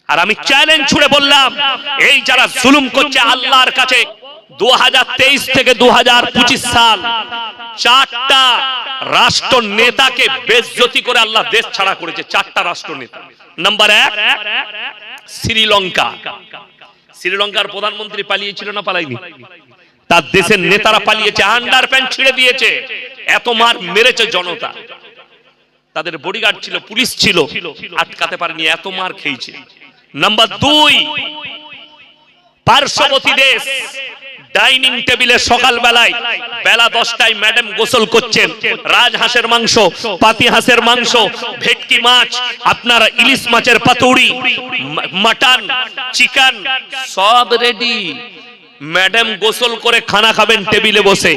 আর আমি চ্যালেঞ্জ ছুড়ে বললাম, এই যারা জুলুম করছে আল্লাহর কাছে, 2023 থেকে 2025 সাল 4টা রাষ্ট্র নেতাকে বেইজ্জতি করে আল্লাহ দেশ ছাড়া করেছে। 4টা রাষ্ট্র নেতা। নাম্বার 1 শ্রীলঙ্কা। শ্রীলঙ্কার প্রধানমন্ত্রী পালিয়েছিল না পালায়নি? তার দেশের নেতারা পালিয়েছে, আন্ডারপ্যান্ট ছিঁড়ে দিয়েছে, এত মার মেরেছে জনতা। তাদের বডিগার্ড ছিল, পুলিশ ছিল, আটকাতে পারেনি, এত মার খেয়েছে। নাম্বার 2 পার্শ্ববর্তী দেশ, ডাইনিং টেবিলে সকাল বেলায় বেলা 10টায় ম্যাডাম গোসল করছেন, রাজহাঁসের মাংস, পাতি হাঁসের মাংস, ভেটকি মাছ, আপনার ইলিশ মাছের পাতুড়ি, মাটন, চিকেন সব রেডি। ম্যাডাম গোসল করে খানা খাবেন টেবিলে বসে।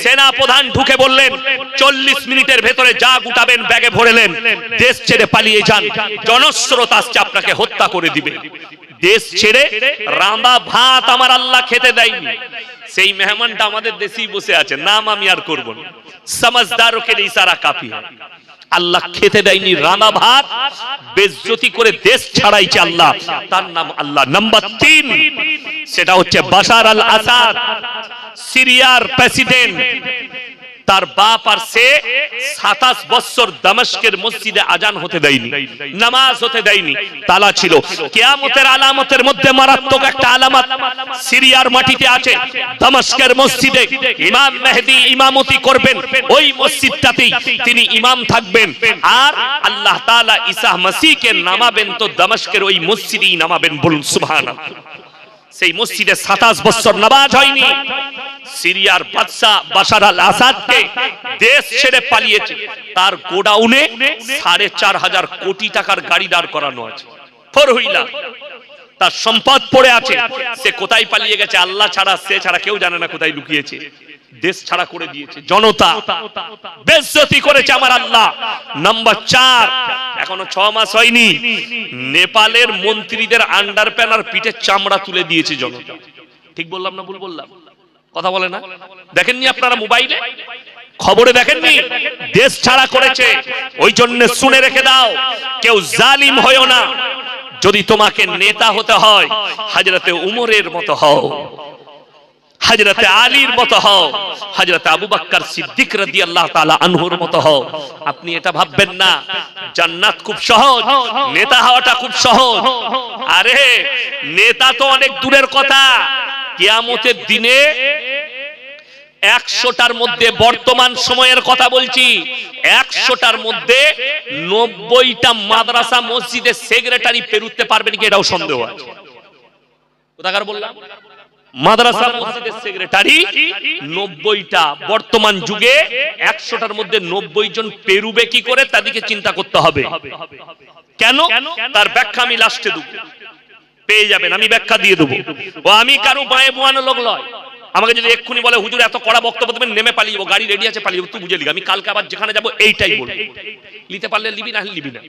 সেনা প্রধান ঢুকে বললেন 40 মিনিটের ভেতরে যা গুটাবেন ব্যাগে ভরেলেন, দেশ ছেড়ে পালিয়ে যান, জনস্রোত আসছে আপনাকে হত্যা করে দিবে। দেশ ছেড়ে রাঁধা ভাত আমার আল্লাহ খেতে দেয়নি। সেই মেহমানটা আমাদের দেশেই বসে আছে, নাম আমি আর করব না, সমঝদারোं के लिए ইশারা কাফি है। আল্লাহ খেতে দেয়নি রাঁধা ভাত, বেইজ্জতি করে দেশ ছাড়াইছে আল্লাহ, তার নাম আল্লাহ। নাম্বার 3 সেটা হচ্ছে বাশার আল আসাদ, সিরিয়ার প্রেসিডেন্ট। তার বাপ আর সে 27 বছর দামেস্কের মসজিদে আজান হতে দেয়নি, নামাজ হতে দেয়নি, তালা ছিল। কিয়ামতের আলামতের মধ্যে মারাত্মক একটা আলামত সিরিয়ার মাটিতে আছে। দামেস্কের মসজিদে ইমাম মেহেদী ইমামতি করবেন, ওই মসজিদটাতেই তিনি ইমাম থাকবেন। আর আল্লাহ তাআলা ঈসা মসিহকে নামাবেন তো দামেস্কের ওই মসজিদেই নামাবেন। বলুন সুবহানাল্লাহ। সেই মসজিদে 27 বছর নামাজ হয়নি। সিরিয়ার বাদশা বাশার আল আসাদকে দেশ ছেড়ে পালিয়েছে, তার গোডাউনে 4,500 কোটি টাকার গাড়ি দাঁড় করানো আছে, ফোর হুইলার, তার সম্পদ পড়ে আছে। সে কোথায় পালিয়ে গেছে আল্লাহ ছাড়া, সে ছাড়া কেউ জানে না কোথায় লুকিয়েছে। দেশ ছাড়া করে দিয়েছে, জনতা বেইজ্জতি করেছে আমার আল্লাহ। নাম্বার 4 এখনো 6 মাস হয়নি, নেপালের মন্ত্রীদের আন্ডারপ্যান্ট আর পিঠের চামড়া তুলে দিয়েছে জনতা। ঠিক বললাম না ভুল বললাম? কথা বলে না? দেখেননি আপনারা মোবাইলে খবরে দেখেননি? দেশ ছাড়া করেছে। ওই জন্য শুনে রেখে দাও, কেউ জালিম হয়ো না। যদি তোমাকে নেতা হতে হয়, হযরতে উমরের মতো হও, হযরতে আলীর মতো হও, হযরতে আবু বকর সিদ্দিক রাদিয়াল্লাহু তাআলা আনহুর মতো হও। আপনি এটা ভাববেন না জান্নাত খুব সহজ, নেতা হওয়াটা খুব সহজ। আরে নেতা তো অনেক দূরের কথা। কিয়ামতের দিনে 100টার মধ্যে, বর্তমান সময়ের কথা বলছি, 100টার মধ্যে 90টা মাদ্রাসা মসজিদের সেক্রেটারি পেরুতে পারবেন কি, এটাও সন্দেহ আছে। কোথাকার বললাম? মাদ্রাসা মসজিদের সেক্রেটারি 90টা। বর্তমান যুগে 100টার মধ্যে 90 জন পেরুবে কি করে, তাদেরকে চিন্তা করতে হবে। কেন? তার ব্যাখ্যা আমি লাস্টে দেব, পেয়ে যাবেন, আমি ব্যাখ্যা দিয়ে দেবো। ও আমি কারো বায়ে বোয়ানো লোক নয়। আমাকে যদি এক্ষুনি বলে হুজুর এত কড়া বক্তব্য দেবেন, নেমে পালিয়ে যাবো, গাড়ি রেডি আছে পালিয়ে যাবো, তুই বুঝে লিখি। আমি কালকে আবার যেখানে যাবো এইটাই বলবো, নিতে পারলে লিবি, না লিবি না।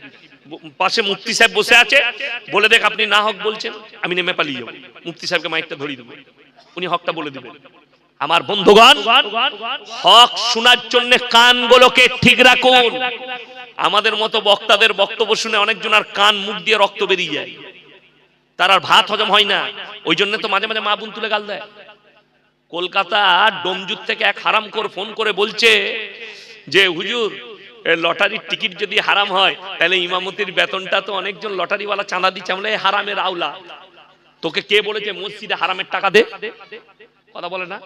পাশে মুফতি সাহেব বসে আছে, বলে দেখ আপনি না হক বলছেন, আমি নেমে পালিয়ে যাবো। মুফতি সাহেবকে মাইকটা ধরিয়ে দেবো, উনি হকটা বলে দিবেন। আমার বন্ধুগণ, হক শোনার জন্য কানগুলোকে ঠিক রাখুন। আমাদের মতো বক্তাদের বক্তব্য শুনে অনেকজন আর কান মুখ দিয়ে রক্ত বেরিয়ে যায়, তার আর ভাত হজম হয় না। ওই জন্য তো মাঝে মাঝে মা বোন তুলে গাল দেয়। কলকাতা ডোমজুর থেকে এক হারামখোর ফোন করে বলছে যে হুজুর লটারির টিকিট যদি হারাম হয়, তাহলে ইমামতির বেতনটা তো অনেকজন লটারিওয়ালা চাঁদা দিচ্ছে, আমরা এই হারামের আওলা। তোকে কে বলেছে মসজিদে হারামের টাকা দে? কথা বলে না?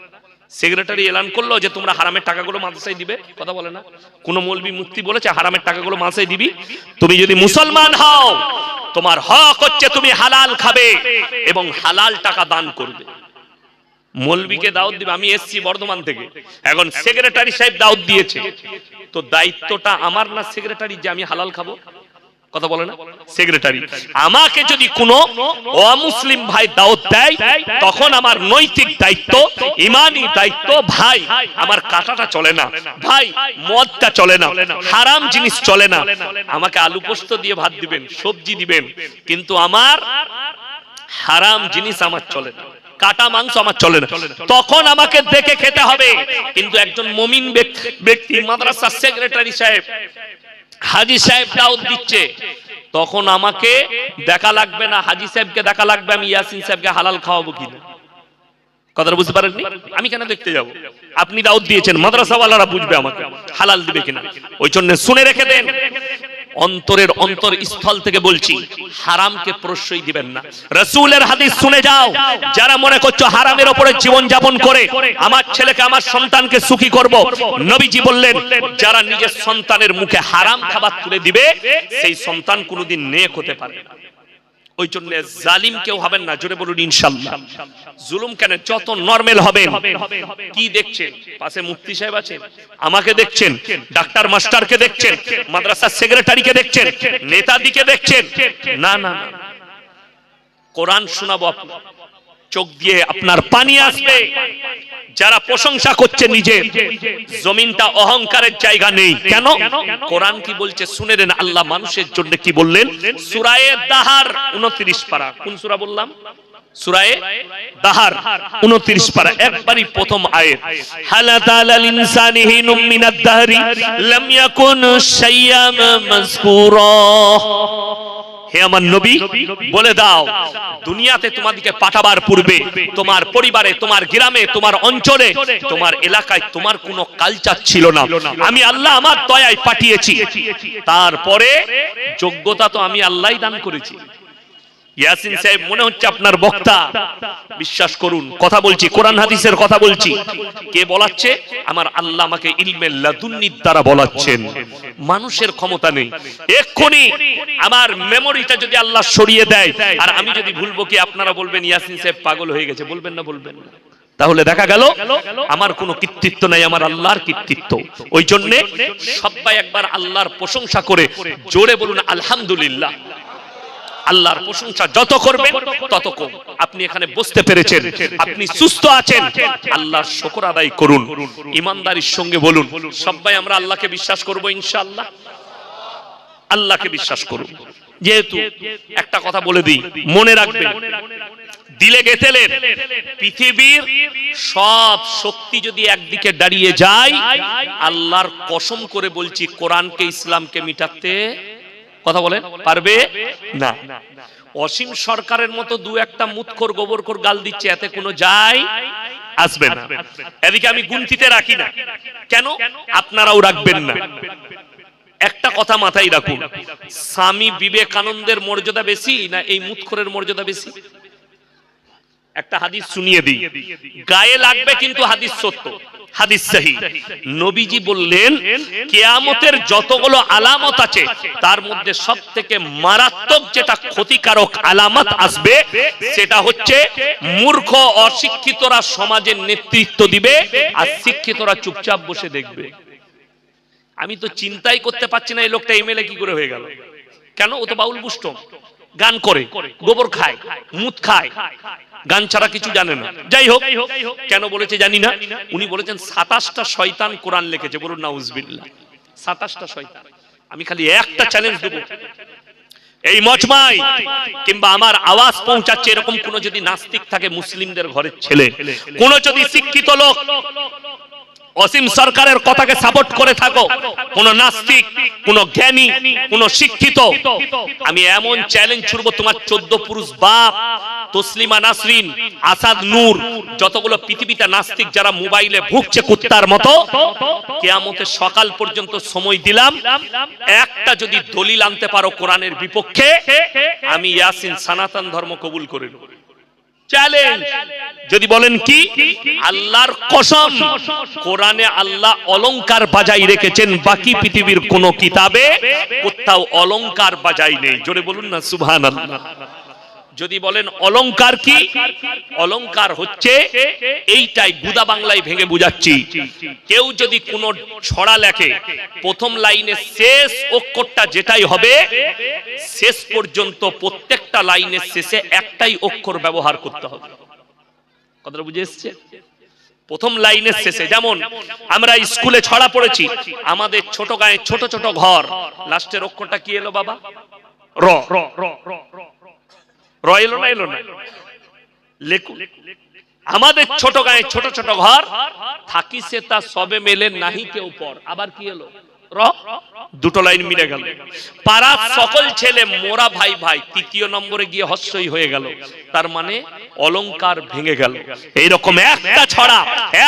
সেক্রেটারি এলান করলো যে তোমরা হারামের টাকাগুলো মাদ্রাসায় দিবে, কথা বলে না? কোন মৌলবী মুফতি বলেছে হারামের টাকাগুলো মাদ্রাসায় দিবি? তুমি যদি মুসলমান হও, তোমার হক হচ্ছে তুমি হালাল খাবে এবং হালাল টাকা দান করবে। মৌলবীকে দাওয়াত দিবে। আমি এসছি বর্ধমান থেকে, এখন সেক্রেটারি সাহেব দাওয়াত দিয়েছে, তো দায়িত্বটা আমার না সেক্রেটারি যে আমি হালাল খাবো? কথা বলে না? সেক্রেটারি। আমাকে যদি কোনো অমুসলিম ভাই দাওয়াত দেয়, তখন আমার নৈতিক দায়িত্ব, ইমানি দায়িত্ব, ভাই আমার কাঁটাটা চলে না, ভাই মদটা চলে না, হারাম জিনিস চলে না। আমাকে আলু পোস্ত দিয়ে ভাত দিবেন, সবজি দিবেন, কিন্তু আমার হারাম জিনিস আমার চলে না, কাটা মাংস আমার চলে না। তখন আমাকে দেখে খেতে হবে। কিন্তু একজন মুমিন ব্যক্তি, মাদ্রাসার সেক্রেটারি সাহেব হাজী সাহেব দাওয়াত দিচ্ছে, তখন আমাকে দেখা লাগবে না, হাজী সাহেবকে দেখা লাগবে আমি ইয়াসিন সাহেবকে হালাল খাওয়াবো কিনা। কথাটা বুঝতে পারেননি? আমি কেন দেখতে যাব? আপনি দাওয়াত দিয়েছেন, মাদ্রাসাওয়ালারা বুঝবে আমাকে হালাল দিবে কিনা। ওই জন্য শুনে রেখে দেন, অন্তরের অন্তর স্থল থেকে বলছি, হারামকে প্রশ্রয় দিবেন না। রাসূলের হাদিস শুনে যাও। যারা মনে করছো হারামের উপরে জীবন যাপন করে আমার ছেলেকে আমার সন্তানকে সুখী করব, নবীজি বললেন যারা নিজের সন্তানের মুখে হারাম খাবার তুলে দিবে সেই সন্তান কোনোদিন নেক হতে পারে না। ওই জন্য জালিম কেউ হবেন না, জোরে বলুন ইনশাআল্লাহ। জুলুম কেন, যত নরমাল হবেন। কি দেখছেন? পাশে মুফতি সাহেব আছেন, আমাকে দেখছেন, ডাক্তার মাস্টারকে দেখছেন, মাদ্রাসার সেক্রেটারিকে দেখছেন, নেতাদিকে দেখছেন, না না, কোরআন শোনাবো, চোখ দিয়ে আপনার পানি আসবে। যারা প্রশংসা করছে নিজের, জমিনটা অহংকারের জায়গা নেই। কেন? কোরআন কি বলছে শুনে নেন। আল্লাহ মানুষের জন্য কি বললেন? সূরা দাহার 29 পারা। কোন সূরা বললাম? সূরা দাহার 29 পারা, একবারই প্রথম আয়াত। হালাতাল ইনসানি হিনুম মিনাদ দাহরি লাম ইয়াকুন শাইয়াম মাযকুরা। হে আমার নবী, বলে দাও দুনিয়াতে তোমাদেরকে পাঠাবার পূর্বে তোমার পরিবারে, তোমার গ্রামে, তোমার অঞ্চলে, তোমার এলাকায় তোমার কোনো কালচার ছিল না। আমি আল্লাহ আমার দয়ায় পাঠিয়েছি, তারপরে যোগ্যতা তো আমি আল্লাহই দান করেছি। ইয়াসিন সাহেব মনে হচ্ছে আপনার বক্তা, বিশ্বাস করুন কথা বলছি, কোরআন হাদিসের কথা বলছি। কে বলাচ্ছে? আমার আল্লাহ আমাকে ইলমে লাদুন্নির দ্বারা বলাচ্ছেন। মানুষের ক্ষমতা নেই। এক্ষুনি আমার মেমোরিটা যদি আল্লাহ সরিয়ে দেয় আর আমি যদি ভুলবো, কি আপনারা বলবেন ইয়াসিন সাহেব পাগল হয়ে গেছে? বলবেন না? বলবেন না? তাহলে দেখা গেল আমার কোনো কৃতিত্ব নাই, আমার আল্লাহর কৃতিত্ব। ওই জন্য সবাই একবার আল্লাহর প্রশংসা করে জোরে বলুন আলহামদুলিল্লাহ। আল্লাহর প্রশংসা যত করবেন তত কম। আপনি এখানে বসতে পেরেছেন, আপনি সুস্থ আছেন, আল্লাহর শুকর আদায় করুন, ইমানদারির সঙ্গে বলুন সবাই আমরা আল্লাহকে বিশ্বাস করব ইনশাআল্লাহ। আল্লাহকে বিশ্বাস করুন। যেহেতু একটা কথা বলে দিই, মনে রাখবেন, দিলে গেঁথেলেন, পৃথিবীর সব শক্তি যদি একদিকে দাঁড়িয়ে যায়, আল্লাহর কসম করে বলছি কোরআনকে, ইসলামকে মিটাতে কথা বলেন পারবে না। অসীম সরকারের মতো দু একটা মুতখোর গোবরখোর গাল দিচ্ছে, এতে কোনো যায় আসবে না। এদিকে আমি গুনতিতে রাখি না, কেন? আপনারাও রাখবেন না। একটা কথা মাথায় রাখুন, স্বামী বিবেকানন্দের মর্যাদা বেশি না এই মুতখোরের মর্যাদা বেশি? একটা হাদিস শুনিয়ে দিই, গায়ে লাগবে কিন্তু হাদিস সত্য, হাদিস সহিহ। নবীজি বললেন কিয়ামতের যতগুলো আলামত আছে তার মধ্যে সবথেকে মারাত্মক যেটা ক্ষতিকারক আলামত আসবে সেটা হচ্ছে মূর্খ অশিক্ষিতরা সমাজের নেতৃত্ব দিবে আর শিক্ষিতরা চুপচাপ বসে দেখবে। আমি তো চিন্তাই করতে পারছি না এই লোকটা এমএলএ কি করে হয়ে গেল। কেন? ও তো বাউল বুষ্ট, গান করে, গোবর খায়, মুত খায়, গান ছাড়া কিছু জানে না। যাই হোক, কেন বলেছে জানি না। উনি বলেছেন 27টা শয়তান কোরআন লিখেছে। বলুন নাউজুবিল্লাহ। 27টা শয়তান। আমি খালি একটা চ্যালেঞ্জ দেব, এই মজমায় কিংবা আমার আওয়াজ পৌঁছাচ্ছে এরকম কোন যদি নাস্তিক থাকে, মুসলিমদের ঘরের ছেলে, কোন যদি শিক্ষিত লোক অসীম সরকারের কথাকে সাপোর্ট করে থাকো, কোন নাস্তিক, কোন জ্ঞানী, কোন শিক্ষিত, আমি এমন চ্যালেঞ্জ ছুড়ব, তোমার 14 পুরুষ বাপ তসলিমা নাসরিন, আসাদ নূর, যতগুলো পৃথিবীতে নাস্তিক যারা মোবাইলে ভুগছে কুত্তার মতো, কিয়ামতের সকাল পর্যন্ত সময় দিলাম, একটা যদি দলিল আনতে পারো কোরআনের বিপক্ষে, আমি ইয়াসিন সনাতন ধর্ম কবুল করে নেব। চ্যালেঞ্জ। যদি বলেন কি? আল্লাহর কসম, কোরআনে আল্লাহ অলংকার বাজাই রেখেছেন, বাকি পৃথিবীর কোন কিতাবে কোথাও অলংকার বাজাই নেই। জোরে বলুন না সুবহানাল্লাহ। যদি বলেন অলংকার কি? অলংকার হচ্ছে এইটাই, গুদা বাংলায় ভেঙে বুঝাচ্ছি। কেউ যদি কোন ছড়া লেখে, প্রথম লাইনে শেষ অক্ষরটা যেটাই হবে, শেষ পর্যন্ত প্রত্যেকটা লাইনের শেষে একটাই অক্ষর ব্যবহার করতে হবে। কথাটা বুঝে এসছে? প্রথম লাইনের শেষে, যেমন আমরা স্কুলে ছড়া পড়েছি, আমাদের ছোট গায়ে ছোট ছোট ঘর, লাস্টের অক্ষরটা কি এলো বাবা? র। র এলো না? এলো না? লেখুন। আমাদের ছোট গায়ে ছোট ছোট ঘর, থাকি সে তা সবে মেলে নাহি কেউ পর, আবার কি এলো? র। দুটো লাইন মিলে গেল। পাড়ার সকল ছেলে মোরা ভাই ভাই, তৃতীয় নম্বরে গিয়ে হস্যই হয়ে গেল, তার মানে অলংকার ভেঙে গেল। এইরকম একটা ছড়া,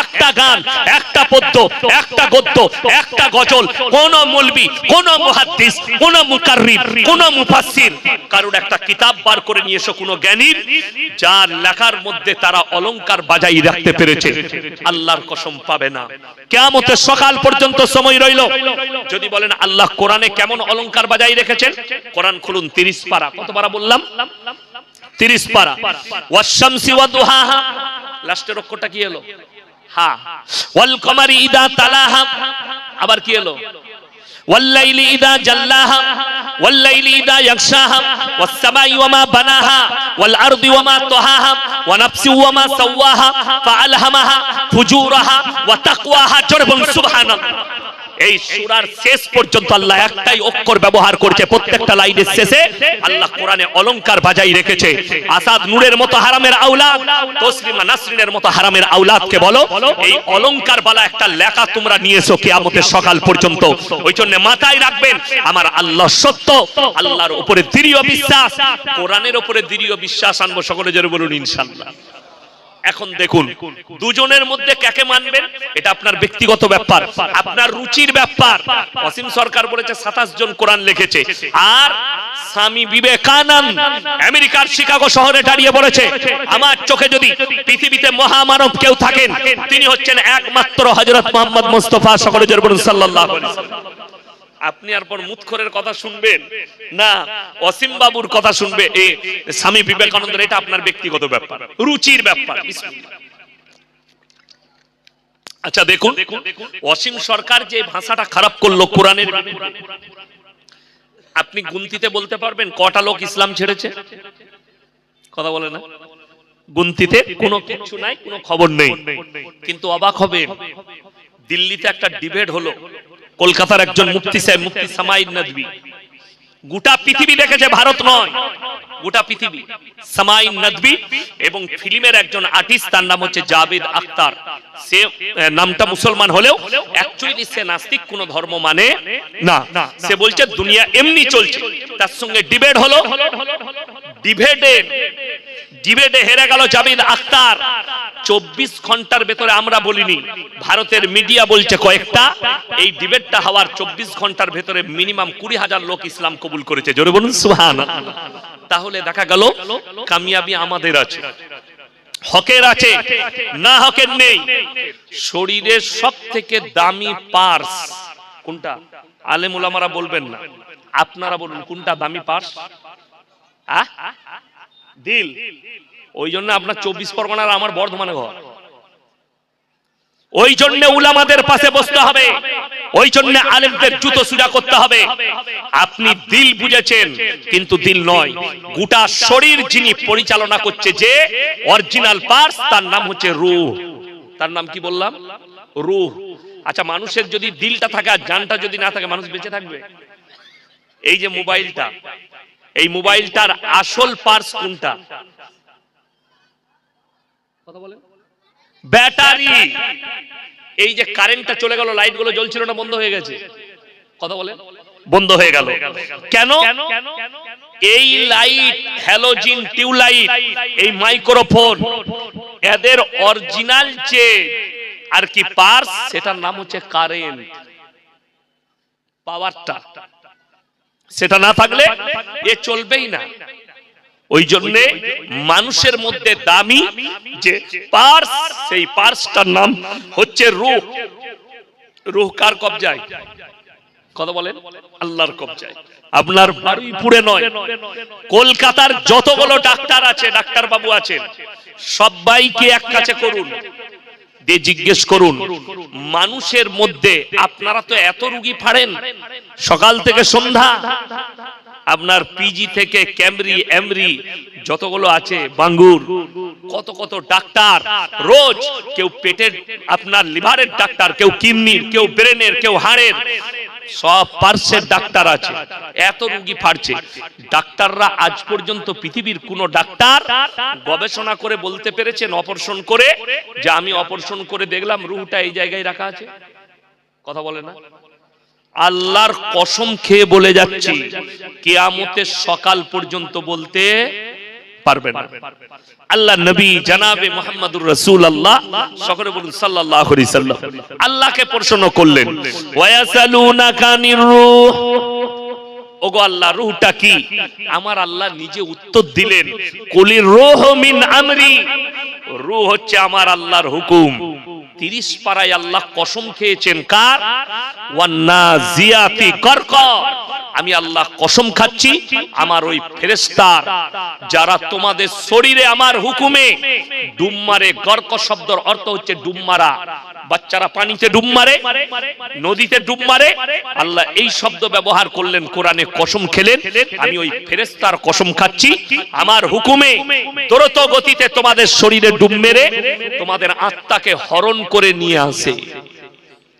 একটা গান, একটা পদ্য, একটা গদ্য, একটা গজল, কোন মৌলবি, কোন মুহাদ্দিস, কোন মুকাররির, কোন মুফাসসির কারোর একটা কিতাব বার করে নিয়ে এসো কোন জ্ঞানীর, যার লেখার মধ্যে তারা অলংকার বাজাই রাখতে পেরেছে, আল্লাহর কসম পাবে না। কিয়ামতের সকাল পর্যন্ত সময় রইল। যদি বলেন আল্লাহ কোরআনে কেমন অলংকার বাজাই রেখেছেন, কোরআন খুলুন 30 পারা। কত পারা বললাম? 30 পারা। ওয়াশ-শামসি ওয়া-দুহাহা, লাস্টের অক্ষরটা কি হলো? হা। ওয়াল কমারি ইদা তালাহা, আবার কি হলো? ওয়াল-লাইলি ইদা জাল্লাহা, ওয়াল-লাইলি ইদা ইয়াগশাহা, ওয়াস-সামাই ওয়া মা বানাহা, ওয়াল-আরদি ওয়া মা তাহাহা, ওয়া নাফসি ওয়া মা সাওয়াহা, ফাআলহামাহা ফুজুরাহা ওয়া তাকওয়াহা। জোরে বলুন সুবহানাল্লাহ। এই সূরার শেষ পর্যন্ত আল্লাহ একটাই অক্ষর ব্যবহার করেছে, প্রত্যেকটা লাইনের শেষে আল্লাহ কোরআনে অলংকার বাজাই রেখেছে। আসাদ নূরের মতো হারামের আওলাদ, তসলিমা নাসরিনের মতো হারামের আওলাদকে বলো, এই অলংকার বালা একটা লেখা তোমরা নিয়ে এসো কিয়ামতের সকাল পর্যন্ত। ওই জন্য মাথায় রাখবেন, আমার আল্লাহ সত্য, আল্লাহর উপরে দৃঢ় বিশ্বাস, কোরআনের উপরে দৃঢ় বিশ্বাস আনবো। সকলে জোরে বলুন ইনশাআল্লাহ। এখন দেখুন, দুজনের মধ্যে কাকে মানবেন এটা আপনার ব্যক্তিগত ব্যাপার, আপনার রুচির ব্যাপার। অসীম সরকার বলেছে 27 জন কোরআন লিখেছে, আর স্বামী বিবেকানন্দ আমেরিকার শিকাগো শহরে দাঁড়িয়ে বলেছে, আমার চোখে যদি পৃথিবীতে মহামানব কেউ থাকেন, তিনি হচ্ছেন একমাত্র হযরত মুহাম্মদ মুস্তাফা সাল্লাল্লাহু আলাইহি ওয়াসাল্লাম। আপনি আর পর মুতখরের কথা শুনবেন না, অসীম বাবুর কথা শুনবে এই স্বামী বিবেকানন্দের, এটা আপনার ব্যক্তিগত ব্যাপার, রুচির ব্যাপার। আচ্ছা দেখুন, অসীম সরকার যে ভাষাটা খারাপ করলো কোরআনের, আপনি গুনতিতে বলতে পারবেন কটা লোক ইসলাম ছেড়েছে? কথা বলে না, গুনতিতে কোনো কিছু নাই, কোনো খবর নেই। কিন্তু অবাক হবেন, দিল্লিতে একটা ডিবেট হলো, কলকাতার একজন মুফতি সাহেব, মুফতি সামাইন নদভী, গোটা পৃথিবী দেখেছে, ভারত নয়, গোটা পৃথিবী, সামাইন নদভী, এবং ফিল্মের একজন আর্টিস্ট, তার নাম হচ্ছে জাভেদ আখতার। সে নামটা মুসলমান হলেও অ্যাকচুয়ালি সে নাস্তিক, কোন ধর্ম মানে না। সে বলছে দুনিয়া এমনি চলছে। তার সঙ্গে ডিবেট হলো, ডিবেটে হেরে গেল জাভেদ আখতার। 24 ঘন্টার ভেতরে, আমরা বলিনি, ভারতের মিডিয়া বলছে কয়েকটা, এই ডিবেটটা হওয়ার 24 ঘন্টার ভেতরে মিনিমাম 20,000 লোক ইসলাম কবুল করেছে। জোরে বলুন সুবহানাল্লাহ। তাহলে দেখা গেল কামিয়াবি আমাদের আছে, হকের আছে, না হকের নেই। শরীরের সবথেকে দামি পার্স কোনটা? আলেম উলামারা বলবেন না, আপনারা বলুন কোনটা দামি পার্স? দিল। ওই জন্য আপনার 24 পরগনার, আমার বর্ধমানে ঘর। ওই জন্য উলামাদের পাশে বসতে হবে, ওই জন্য আলেমদের জুতো সুজা করতে হবে। আপনি দিল বুঝেছেন, কিন্তু দিল নয়, গোটা শরীর যিনি পরিচালনা করছে, যে অরিজিনাল পার্স, তার নাম হচ্ছে রূহ। তার নাম কি বললাম? রূহ। আচ্ছা, মানুষের যদি দিলটা থাকে আর জানটা যদি না থাকে, মানুষ বেঁচে থাকবে? এই যে মোবাইলটা, এই মোবাইলটার আসল পার্স কোনটা? কথা বলেন। ব্যাটারি। এই যে কারেন্টটা চলে গেল, লাইট গুলো জ্বলছিল না, বন্ধ হয়ে গেছে। কথা বলেন, বন্ধ হয়ে গেল কেন? এই লাইট, হ্যালোজিন টিউবলাইট, এই মাইক্রোফোন, এদের অরিজিনাল যে আর কি পার্স, সেটার নাম হচ্ছে কারেন্ট, পাওয়ারটা। সেটা না থাকলে এ চলবেই না। ওই জন্য মানুষের মধ্যে দামি যে পার্স, সেই পার্সটার নাম হচ্ছে রূহ। রূহ কার কবজায়? কথা বলেন, আল্লাহর কবজায়। আপনার বারুইপুরে নয়, কলকাতার যতগুলো ডাক্তার আছে, ডাক্তার বাবু আছেন, সবাইকে এক কাছে করুন, দিয়ে জিজ্ঞেস করুন, মানুষের মধ্যে আপনারা তো এত রোগী ফাড়েন সকাল থেকে সন্ধ্যা, আপনার পিজি থেকে ক্যামরি, এমরি, যতগুলো আছে, বাঙ্গুর, কত কত ডাক্তার রোজ, কেউ পেটের, আপনার লিভারের ডাক্তার, কেউ কিডনির, কেউ ব্রেনের, কেউ হাড়ের, সব পার্সের ডাক্তার আছে। এত রোগী ফাড়ছে, ডাক্তাররা আজ পর্যন্ত পৃথিবীর কোন ডাক্তার গবেষণা করে বলতে পেরেছেন অপারেশন করে, যে আমি অপারেশন করে দেখলাম রুহটা এই জায়গায় রাখা আছে? কথা বলে না। আল্লাহর কসম খেয়ে বলে যাচ্ছি, কিয়ামতের সকাল পর্যন্ত বলতে পারবে না। আল্লাহ নবী জনাবে মুহাম্মদুর রাসূলুল্লাহ সকলে বলুন সাল্লাল্লাহু আলাইহি সাল্লাম আল্লাহকে প্রশ্ন করলেন, ওয়ায়াসালুনাকা আনির রূহ, ওগো আল্লাহ রূহটা কি? আমার আল্লাহ নিজে উত্তর দিলেন, কুলির রূহু মিন আমরি, রূহ হচ্ছে আমার আল্লাহর হুকুম। 30 পারায় আল্লাহ কসম খেয়েছেন কার? ওয়ান্নাজিয়াতি গরকা, আমি আল্লাহ কসম খাচ্ছি আমার ওই ফেরেশতার যারা তোমাদের শরীরে আমার হুকুমে ডুব মারে। গরক শব্দের অর্থ হচ্ছে ডুব মারা। বাচ্চারা পানিতে ডুব মারে, নদীতে ডুব মারে, আল্লাহ এই শব্দ ব্যবহার করলেন, কোরআনে কসম খেলেন, আমি ওই ফেরেশতার কসম খাচ্ছি আমার হুকুমে দ্রুত গতিতে তোমাদের শরীরে ডুব মেরে তোমাদের আত্মাকে হরণ করে নিয়ে আসে।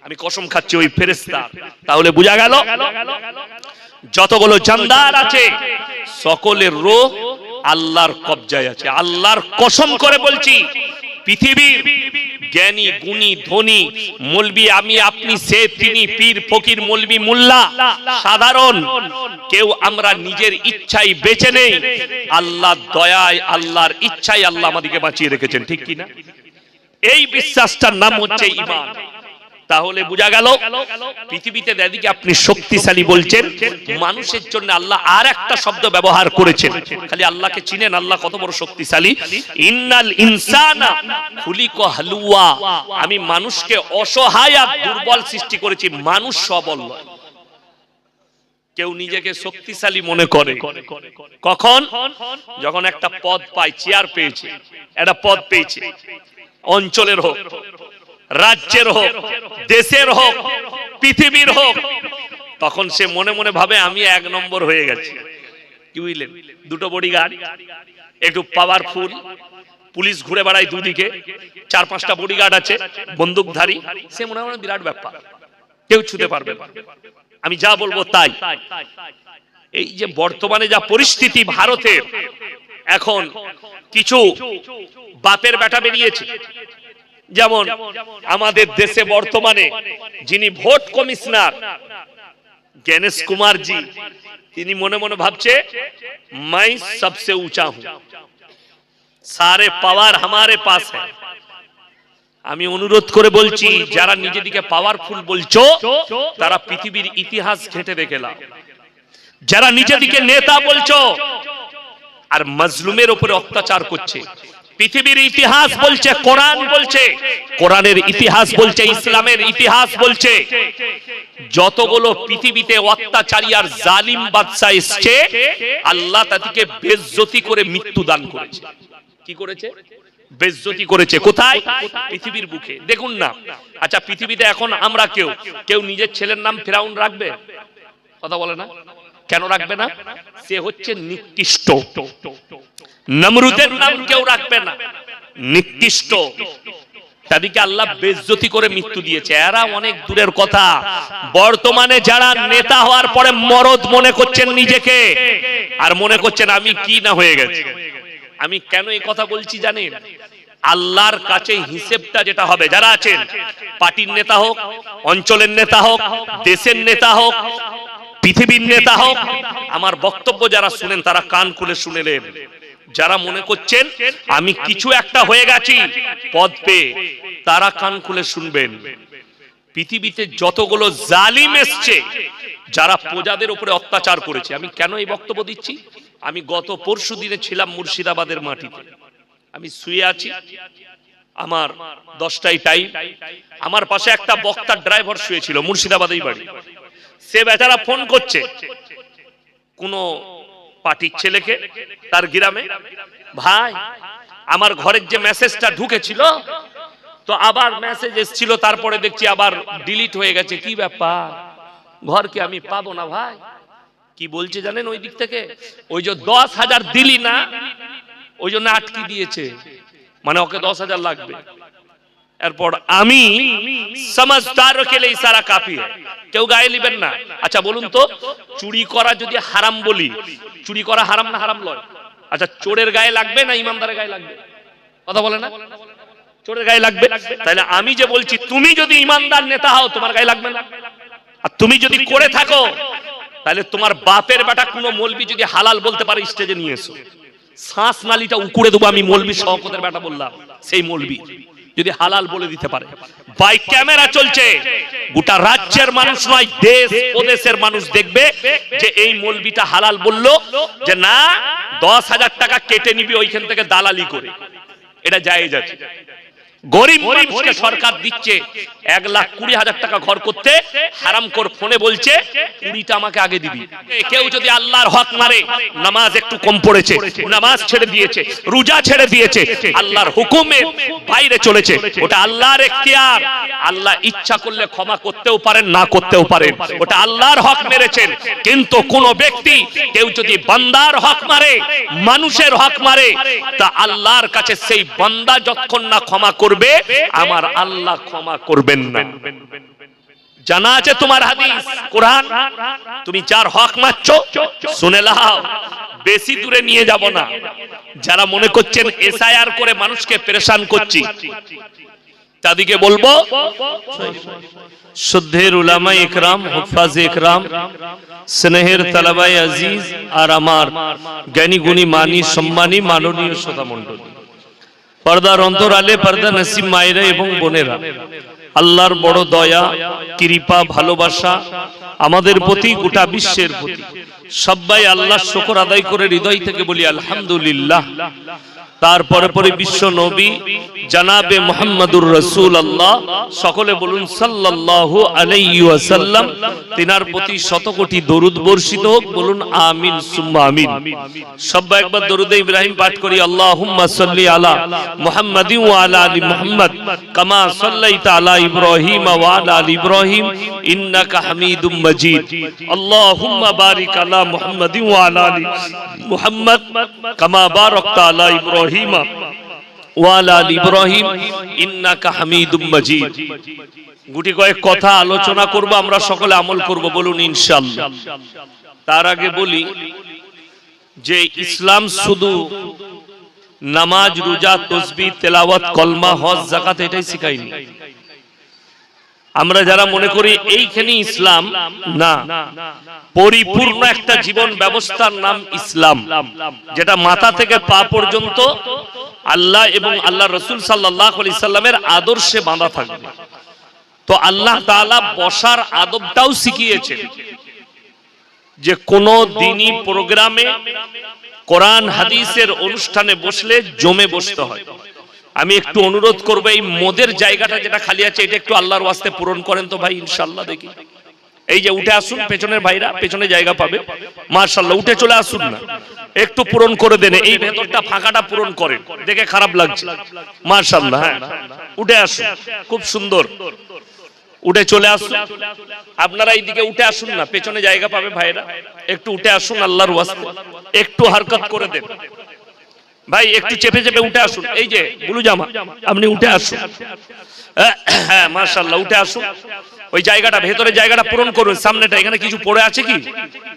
আমি কসম খাচ্ছি ওই ফেরেশতা। তাহলে বোঝা গেল যতগুলো জানদার আছে সকলের রূহ আল্লাহর কবজায় আছে। আল্লাহর কসম করে বলছি, পৃথিবীর জ্ঞানী গুণী ধনী মৌলবি আমি আপনি সে তিনি পীর ফকির মৌলবি মোল্লা সাধারণ কেউ আমরা নিজের ইচ্ছাই বেঁচে নেই, আল্লাহর দয়ায় আল্লাহর ইচ্ছায় আল্লাহ আমাদেরকে বাঁচিয়ে রেখেছেন, ঠিক কিনা? এই বিশ্বাসটার নাম হচ্ছে ঈমান। তাহলে বোঝা গেল পৃথিবীতে যেদিকে আপনি শক্তিশালী বলছেন, মানুষের জন্য আল্লাহ আর একটা শব্দ ব্যবহার করেছেন। খালি আল্লাহকে চিনেন, আল্লাহ কত বড় শক্তিশালী। ইন্নাল ইনসানা খুলিকা হালুয়া, আমি মানুষকে অসহায় আর দুর্বল সৃষ্টি করেছি, মানুষ সবল নয়। কেউ নিজেকে শক্তিশালী মনে করে কখন? যখন একটা পদ পায়, চেয়ার পেয়েছে, একটা পদ পেয়েছে, অঞ্চলের হোক, রাজ্যের হোক, দেশের হোক, পৃথিবীর হোক, তখন সে মনে মনে ভাবে আমি 1 নম্বর হয়ে গেছি। কি বুঝলেন? দুটো বডিগার্ড, একটু পাওয়ারফুল, পুলিশ ঘুরে বেড়ায় দুদিকে, 4-5টা বডিগার্ড আছে, বন্দুকধারী, সে মনে মনে বিরাট ব্যাপার, কেউ ছুতে পারবে না, আমি যা বলবো তাই। এই যে বর্তমানে যা পরিস্থিতি ভারতের, এখন কিছু বাপের বেটা বেরিয়েছে, যেমন আমাদের দেশে বর্তমানে যিনি ভোট কমিশনার গণেশ কুমার জি, তিনি মনে মনে ভাবছে मैं सबसे ऊंचा हूं, सारे पावर हमारे पास है। আমি অনুরোধ করে বলছি, যারা নিজেদিকে পাওয়ারফুল বলছো তারা পৃথিবীর ইতিহাস ঘেঁটে দেখে নাও। যারা নিজেদিকে নেতা বলছো আর মাজলুমের উপরে অত্যাচার করছে, পৃথিবীর ইতিহাস বলছে, কোরআন বলছে, কোরআনের ইতিহাস বলছে, ইসলামের ইতিহাস বলছে, যতগুলো পৃথিবীতে অত্যাচারী আর জালিম বাদশা এসেছে, আল্লাহ তাদেরকে বেইজ্জতি করে মৃত্যু দান করেছে। কি করেছে? বেইজ্জতি করেছে। কোথায়? পৃথিবীর বুকে। দেখুন না, আচ্ছা পৃথিবীতে এখন আমরা কেউ নিজের ছেলের নাম ফিরাউন রাখবে? কথা বলে না কেন? রাখবে না, সে হচ্ছে নিকৃষ্ট। নমরুদের নাম কেউ রাখবে না, নিকৃষ্ট। তাদেরকে আল্লাহ বেইজ্জতি করে মৃত্যু দিয়েছে। এরা অনেক দূরের কথা, বর্তমানে যারা নেতা হওয়ার পরে মরদ মনে করছেন নিজেকে, আর মনে করছেন আমি কি না হয়ে গেছে। আমি কেন এই কথা বলছি জানেন? আল্লাহর কাছে হিসেবটা যেটা হবে, যারা আছেন পার্টির নেতা হোক, অঞ্চলের নেতা হোক, দেশের নেতা হোক, পৃথিবীর নেতা হোক, আমার বক্তব্য যারা শুনেন তারা কান খুলে শুনেলেন। যারা মনে করছেন আমি কিছু একটা হয়ে গেছি পদ পেয়ে, তারা কান খুলে শুনবেন। পৃথিবীতে যতগুলো জালিম এসছে, যারা প্রজাদের উপরে অত্যাচার করেছে, আমি কেন এই বক্তব্য দিচ্ছি? আমি গত পরশু দিনে ছিলাম মুর্শিদাবাদের মাটিতে, আমি শুয়ে আছি, আমার 10টায় টাইম, আমার পাশে একটা বক্তার ড্রাইভার শুয়েছিল, মুর্শিদাবাদেই বাড়ি। সে বেচারা ফোন করছে কোন পার্টির ছেলেকে তার গ্রামে, ভাই আমার ঘরের যে মেসেজটা ঢুকেছিল তো আবার মেসেজ এসেছিল, তারপরে দেখছি আবার ডিলিট হয়ে গেছে, কি ব্যাপার, ঘরকে আমি পাবো না ভাই। কি বলছে জানেন ওই দিক থেকে? ওই যে 10,000 দিলি না, ওই জন্য আটকে দিয়েছে, মানে ওকে 10,000 লাগবে। এরপর আমি সমঝদার কে লিয়ে ইশারা কাফি है, কেউ গায়ে নেবেন না। আচ্ছা বলুন তো, চুরি করা যদি হারাম বলি, চুরি করা হারাম না হারাম নয়? আচ্ছা চোরের গায়ে লাগবে না ইমানদারের গায়ে লাগবে? কথা বলে না, চোরের গায়ে লাগবে। তাহলে আমি যে বলছি, তুমি যদি ইমানদার নেতা হও তোমার গায়ে লাগবে না, আর তুমি যদি করে থাকো তাহলে তোমার বাপের বেটা কোনো মৌলবি যদি হালাল বলতে পারে স্টেজে নিয়ে এসো, শ্বাস নালীটা উকুড়ে দেবো। আমি মৌলবি শওকতের বেটা বললাম, সেই মৌলবি যদি হালাল বলে দিতে পারে। বাই ক্যামেরা চলছে, গোটা রাজ্যের মানুষ নয়, দেশ প্রদেশের মানুষ দেখবে যে এই মৌলবিটা হালাল বললো, যে না 10,000 টাকা কেটে নিবি ওইখান থেকে দালালি করে, এটা জায়েজ আছে। গরিব মানুষকে সরকার দিচ্ছে 1,20,000 টাকা ঘর করতে, হারামখোর ফোনে বলছে 20টা আমাকে আগে দিবি। কেউ যদি আল্লাহর হক মারে, নামাজ একটু কম পড়েছে, নামাজ ছেড়ে দিয়েছে, রোজা ছেড়ে দিয়েছে, আল্লাহর হুকুমের বাইরে চলেছে, ওটা আল্লাহর এখতিয়ার। আল্লাহ ইচ্ছা করলে ক্ষমা করতেও পারেন, না করতেও পারেন, ওটা আল্লাহর হক মেরেছেন। কিন্তু কোন ব্যক্তি কেউ যদি বান্দার হক মারে, মানুষের হক মারে, তা আল্লাহর কাছে সেই বান্দা যতক্ষণ না ক্ষমা করবে, আমার আল্লাহ ক্ষমা করবেন না। জানা আছে তোমার হাদিস কোরআন, তুমি যার হক মারছো শুনে লাও, বেশি দূরে নিয়ে যাব না। যারা মনে করছেন এসআইআর করে মানুষকে পেরেশান করছি, তাদেরকে বলবো শুদ্ধের উলামা ইকরাম, হুফাজ ইকরাম, স্নেহের তালাবাই আজিজ, আর আমার জ্ঞানী গুণী মানি সম্মানী মাননীয় শ্রোতা মণ্ডলী, পর্দার অন্তরালে পর্দা নসিব মায়েরা এবং বোনেরা, আল্লাহর বড় দয়া, কৃপা, ভালোবাসা আমাদের প্রতি, গোটা বিশ্বের প্রতি। সবাই আল্লাহর শুকর আদায় করে হৃদয় থেকে বলি আলহামদুলিল্লাহ। তারপরে পরে বিশ্ব নবী জনাবে মুহাম্মদুর রাসূলুল্লাহ, সকলে বলুন সাল্লাল্লাহু আলাইহি ওয়াসাল্লাম, তিনার প্রতি শত কোটি দরুদ বর্ষিত হোক, বলুন আমিন সুম্মা আমিন। সবাই একবার দরুদে ইব্রাহিম পাঠ করি, আল্লাহুম্মা সাল্লি আলা মুহাম্মাদিন ওয়া আলা আলি মুহাম্মাদ কামা সাল্লাইতা আলা ইব্রাহিম ওয়া আলা আলি ইব্রাহিম ইন্নাকা হামিদুম মাজিদ। আল্লাহুম্মা বারিক আলা মুহাম্মাদিন ওয়া আলা আলি মুহাম্মাদ কামা বারাকতা আলা ইব্রাহিম ওয়া আলা আলি ইব্রাহিম ইন্নাকা হামিদুম মাজিদ। গুটি কয়েক কথা আলোচনা করব, আমরা সকলে আমল করব, বলুন ইনশাআল্লাহ। তার আগে বলি যে ইসলাম শুধু নামাজ, রোজা, তাসবিহ, তেলাওয়াত, কলমা, হজ, যাকাত এটাই শিখায়নি। আমরা যারা মনে করি এইখানে ইসলাম, না, পরিপূর্ণ একটা জীবন ব্যবস্থার নাম ইসলাম, যেটা মাথা থেকে পা পর্যন্ত আল্লাহ এবং আল্লাহ রাসূল সাল্লাল্লাহু আলাইহি সাল্লামের আদর্শে বাঁধা থাকবে। তো আল্লাহ তাআলা বসার আদবটাও শিখিয়েছেন, যে কোন দিনই প্রোগ্রামে, কোরআন হাদিসের অনুষ্ঠানে বসলে জমে বসতে হয়। আমি একটু অনুরোধ করবো, এই মদের জায়গাটা যেটা খালি আছে, এটা একটু আল্লাহর ওয়াস্তে পূরণ করেন তো ভাই, ইনশাআল্লাহ। দেখি এই যে উঠে আসুন, পেছনের ভাইরা পেছনে জায়গা পাবে, মাশাআল্লাহ, উঠে চলে আসুন না, একটু পূরণ করে দেন, এই ভেতরটা ফাঁকাটা পূরণ করেন, দেখে খারাপ লাগছে, মাশাআল্লাহ। হ্যাঁ, উঠে আসুন, খুব সুন্দর, উঠে চলে আসুন। আপনারা এইদিকে উঠে আসুন না, পেছনে জায়গা পাবে ভাইরা, একটু উঠে আসুন আল্লাহর ওয়াস্তে, একটু হরকত করে দেন ভাই, একটু চেপে চেপে উঠে আসুন। এই যে বুলু জামা, আপনি উঠে আসুন। হ্যাঁ, মাশাআল্লাহ, উঠে আসুন। ওই জায়গাটা, ভেতরে জায়গাটা পূরণ করুন, সামনেটা। এখানে কিছু পড়ে আছে কি?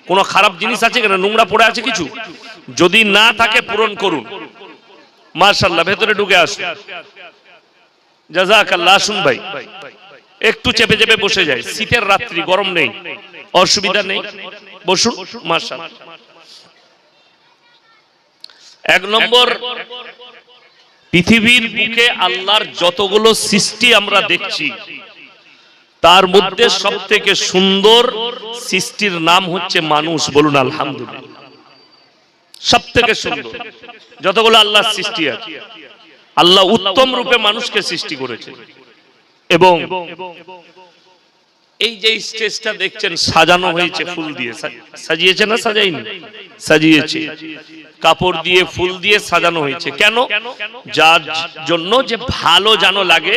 কোনো খারাপ জিনিস আছে কিনা? নোংরা পড়ে আছে কিছু? যদি না থাকে পূরণ করুন, মাশাআল্লাহ। ভেতরে ঢুকে আসুন, জাযাকাল্লাহ। আসুন ভাই, একটু চেপে চেপে বসে যায়, শীতের রাত্রি, গরম নেই, অসুবিধা নেই, বসুন, মাশাআল্লাহ। এক নম্বর, পৃথিবীর বুকে আল্লাহর যতগুলো সৃষ্টি আমরা দেখছি, তার মধ্যে সবথেকে সুন্দর সৃষ্টির নাম হচ্ছে মানুষ, বলুন আলহামদুলিল্লাহ। সবথেকে সুন্দর যতগুলো আল্লাহর সৃষ্টি আছে, আল্লাহ উত্তম রূপে মানুষকে সৃষ্টি করেছে। এবং এই যে স্টেজটা দেখছেন সাজানো হয়েছে ফুল দিয়ে, সাজিয়েছে না সাজাইনি? সাজিয়েছে, কাপড় দিয়ে, ফুল দিয়ে সাজানো হয়েছে। কেন? যার জন্য যে ভালো জানো লাগে।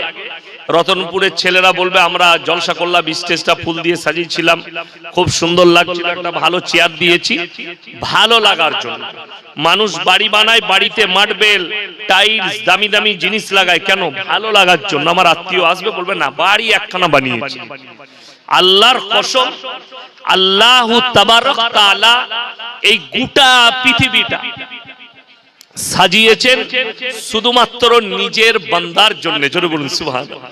রতনপুরের ছেলেরা বলবে আমরা জলসা করলাম, স্টেজটা ফুল দিয়ে সাজিয়েছিলাম, খুব সুন্দর লাগছিল, একটা ভালো চেয়ার দিয়েছি, ভালো লাগার জন্য। মানুষ বাড়ি বানায়, বাড়িতে মার্বেল, টাইলস, দামি দামি জিনিস লাগায়, কেন? ভালো লাগার জন্য। আমার আত্মীয় আসবে, বলবে না বাড়ি একখানা বানিয়েছি। আল্লাহর কসম, আল্লাহু তাবারক তাআলা এই গোটা পৃথিবীটা সাজিয়েছেন শুধুমাত্র নিজের বান্দার জন্য। জোরে বলুন সুবহানাল্লাহ।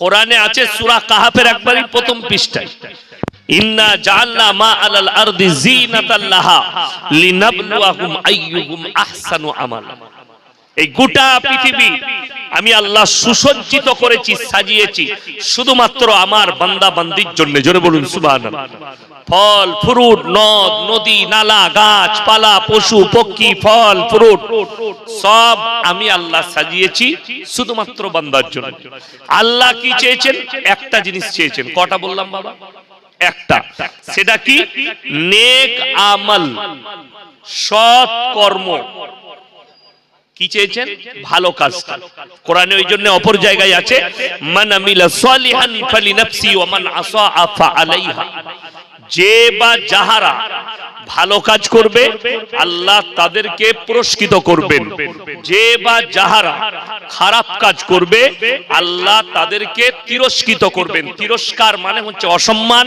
কোরআনে আছে সূরা কাহাফের একবারই প্রথম পৃষ্ঠায়, ইন্না জাআলনা মা আলাল আরদি যিনাতাল লাহা লিনাবলুয়াহুম আইয়ুহুম আহসানু আমালা। এই গোটা পৃথিবী আমি আল্লাহ সুসজ্জিত করেছি, সাজিয়েছি শুধুমাত্র আমার বান্দা বান্দির জন্য। জোরে বলুন সুবহানাল্লাহ। ফল ফ্রুট, নদ নদী, নালা, গাছপালা, পশু পক্ষী, ফল ফ্রুট সব আমি আল্লাহ সাজিয়েছি শুধুমাত্র বান্দার জন্য। আল্লাহ কি চেয়েছেন? একটা জিনিস চেয়েছেন। কটা বললাম বাবা? একটা। সেটা কি? নেক আমল, সৎ কর্ম। কি চেয়েছেন? ভালো কাজটা। কোরআনে ওই জন্য অপর জায়গায় আছে, মান আমিলা সালিহান ফালিনাফসি ওয়া মান আসা ফাআলাইহা। যে বা যাহারা ভালো কাজ করবে আল্লাহ তাদেরকে পুরস্কৃত করবেন, যে বা যাহারা খারাপ কাজ করবে আল্লাহ তাদেরকে তিরস্কৃত করবেন। তিরস্কার মানে হচ্ছে অসম্মান,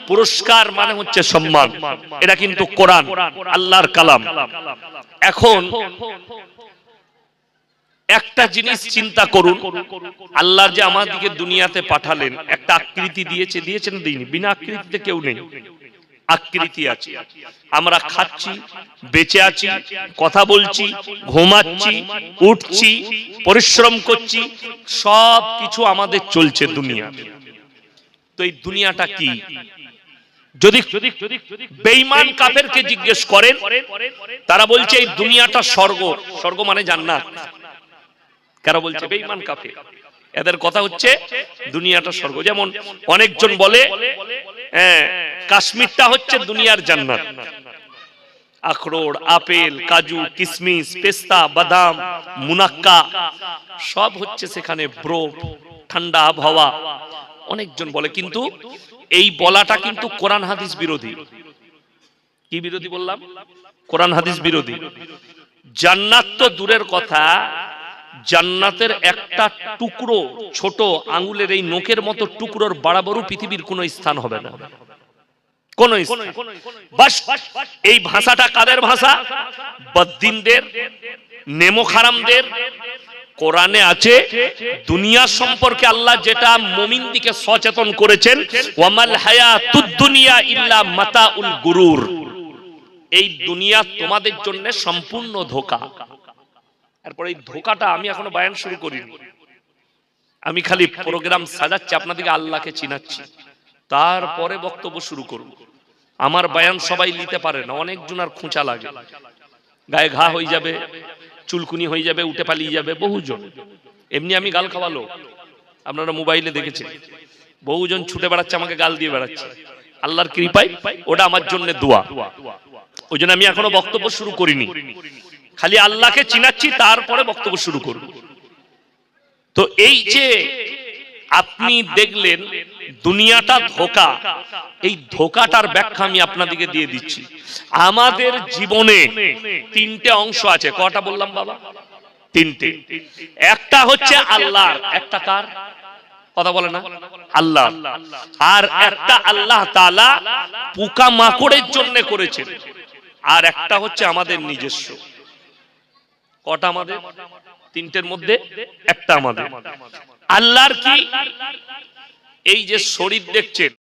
পুরস্কার মানে হচ্ছে সম্মান। এটা কিন্তু কোরআন, আল্লাহর কালাম। এখন একটা জিনিস চিন্তা করুন, আল্লাহ যে আমাদেরকে দুনিয়াতে পাঠালেন একটা আকৃতি দিয়েছেন দিইনি? বিনা আকৃতিতে কেউ নেই, আকৃতি আছে। আমরা খাচ্ছি, বেঁচে আছি, কথা বলছি, ঘুমাচ্ছি, উঠছি, পরিশ্রম করছি, সব কিছু আমাদের চলছে দুনিয়া। তো এই দুনিয়াটা কি? যদি বেঈমান কাফেরকে জিজ্ঞেস করেন তারা বলছে এই দুনিয়াটা স্বর্গ। স্বর্গ মানে জান্নাত। কারা বলছে? বেঈমান কাফের। এদের কথা হচ্ছে দুনিয়াটা স্বর্গ। যেমন অনেকজন বলে কাশ্মীরটা হচ্ছে দুনিয়ার জান্নাত। আখরোট, আপেল, কাজু, কিশমিশ, পেস্তা, বাদাম, মুনাক্কা সব হচ্ছে সেখানে, বরফ, ঠান্ডা আবহাওয়া। অনেকজন বলে, কিন্তু এই বলাটা কিন্তু কোরআন হাদিস বিরোধী। কি বিরোধী বললাম? কোরআন হাদিস বিরোধী। জান্নাত তো দূরের কথা, জান্নাতের একটা টুকরো, ছোট আঙ্গুলের এই নখের মতো টুকরোর বরাবরও পৃথিবীর কোন স্থান হবে না, কোন স্থান। বাস এই ভাষাটা কাদের ভাষা? বদ্দিনদের, নেমোখারামদের। কোরআনে আছে দুনিয়া সম্পর্কে আল্লাহ যেটা মুমিনদিকে সচেতন করেছেন, ওয়ামাল হায়াতুদ দুনিয়া ইল্লা মাতাউল গুরুর। এই দুনিয়া তোমাদের জন্য সম্পূর্ণ ধোঁকা। এরপর এই ধোঁকাটা আমি এখনো বয়ান শুরু করিনি, আমি খালি প্রোগ্রাম সাজাচ্ছি, আপনাদেরকে আল্লাহকে চিনাচ্ছি, তারপরে বক্তব্য শুরু করব। আমার বয়ান সবাই নিতে পারে না, অনেকজনের খোঁচা লাগে, গায়ে ঘা হয়ে যাবে, চুলকুনি হয়ে যাবে, উঠে পালিয়ে যাবে বহুজন। এমনি আমি গাল খাওয়ালো, আপনারা মোবাইলে দেখেছেন, বহুজন ছুটে বেড়াচ্ছে, আমাকে গাল দিয়ে বেড়াচ্ছে। আল্লাহর কৃপায় ওটা আমার জন্য দোয়া। ওই জন্য আমি এখনো বক্তব্য শুরু করিনি, খালি আল্লাহকে চিনাচ্ছি, তারপরে বক্তব্য শুরু করব। তো এই যে আপনি দেখলেন দুনিয়াটা ধোঁকা, এই ধোঁকাটার ব্যাখ্যা আমি আপনাদেরকে দিয়ে দিচ্ছি। আমাদের জীবনে তিনটে অংশ আছে। কটা বললাম বাবা? তিনটে। একটা হচ্ছে আল্লাহর, একটা কার? কথা বলে না? আল্লাহ। আর একটা আল্লাহ তাআলা পোকা মাকড়ের জন্য করেছেন, আর একটা হচ্ছে আমাদের নিজস্ব। কটা আমাদের? তিনটের মধ্যে একটা আমাদের। আল্লাহর কি? এই যে শরীর দেখছেন,